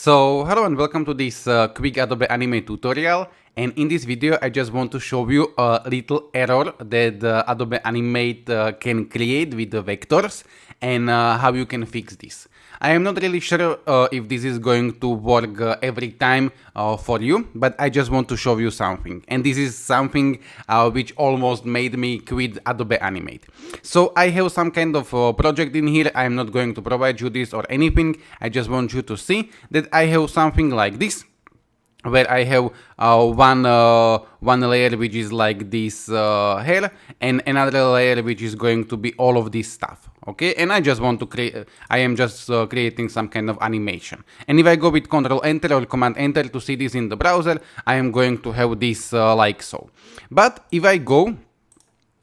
So hello and welcome to this quick Adobe Animate tutorial, and in this video I just want to show you a little error that Adobe Animate can create with the vectors and how you can fix this. I am not really sure if this is going to work every time for you, but I just want to show you something, and this is something which almost made me quit Adobe Animate. So I have some kind of project in here. I am not going to provide you this or anything. I just want you to see that I have something like this, where I have one layer which is like this hair, and another layer which is going to be all of this stuff. Okay, and I just want to create, I am just creating some kind of animation. And if I go with Control Enter or Command Enter to see this in the browser, I am going to have this like so. But if I go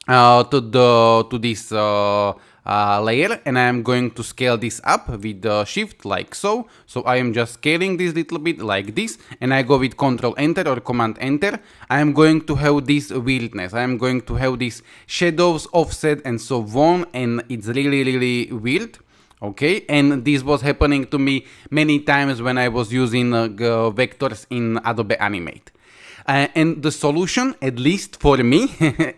to this layer, and I am going to scale this up with the shift like so. So I am just scaling this little bit like this, and I go with Control Enter or Command Enter. I am going to have this weirdness. I am going to have these shadows, offset, and so on, and it's really weird. Okay, and this was happening to me many times when I was using vectors in Adobe Animate. And the solution, at least for me,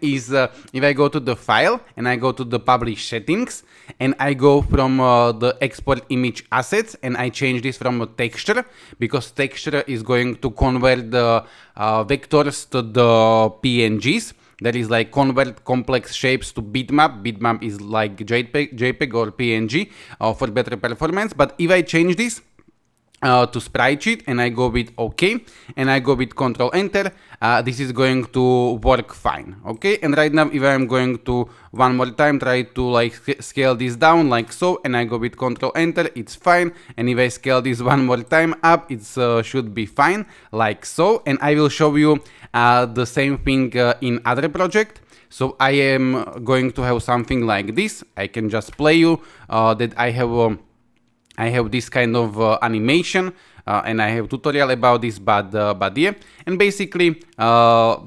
is if I go to the file and I go to the publish settings and I go from the export image assets and I change this from a texture, because texture is going to convert the vectors to the PNGs. That is like convert complex shapes to bitmap. Bitmap is like JPEG or PNG for better performance. But if I change this to sprite sheet and I go with OK and I go with Control Enter, this is going to work fine. Okay, and right now if I'm going to one more time try to like scale this down like so, and I go with Control Enter, it's fine. And if I scale this one more time up, it should be fine like so. And I will show you the same thing in other project. So I am going to have something like this. I can just play you that I have this kind of animation, and I have tutorial about this, but yeah, and basically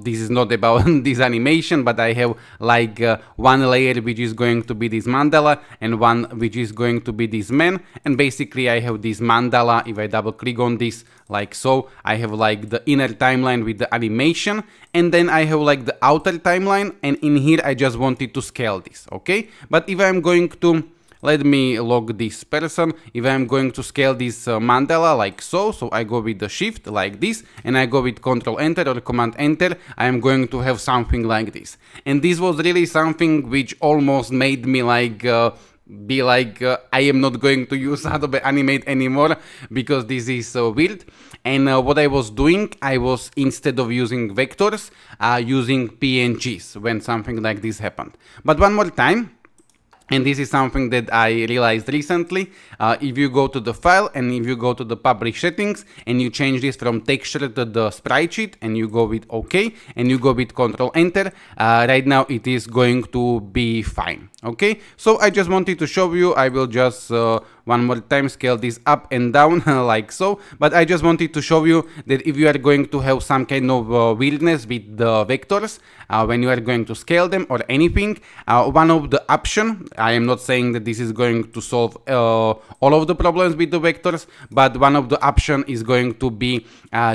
this is not about this animation, but I have like one layer which is going to be this mandala and one which is going to be this man, and basically I have this mandala. If I double click on this like so, I have like the inner timeline with the animation, and then I have like the outer timeline, and in here I just wanted to scale this. Okay, but if I'm going to, let me log this person. If I'm going to scale this mandala like so, so I go with the shift like this, and I go with Control Enter or Command Enter, I am going to have something like this. And this was really something which almost made me like be like I am not going to use Adobe Animate anymore, because this is so weird. And what I was doing, I was, instead of using vectors, using PNGs when something like this happened. But one more time, and this is something that I realized recently, if you go to the file and if you go to the publish settings and you change this from texture to the sprite sheet and you go with OK and you go with Control Enter, right now it is going to be fine. Okay, so I just wanted to show you. I will just one more time scale this up and down like so, but I just wanted to show you that if you are going to have some kind of weirdness with the vectors when you are going to scale them or anything, one of the option, I am not saying that this is going to solve all of the problems with the vectors, but one of the option is going to be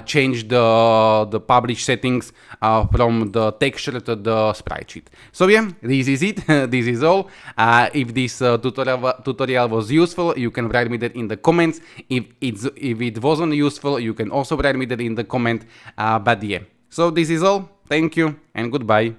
change the publish settings from the texture to the sprite sheet. So yeah, this is it. This is all. If this tutorial was useful, you can write me that in the comments. If it wasn't useful, you can also write me that in the comment. But yeah, so this is all. Thank you and goodbye.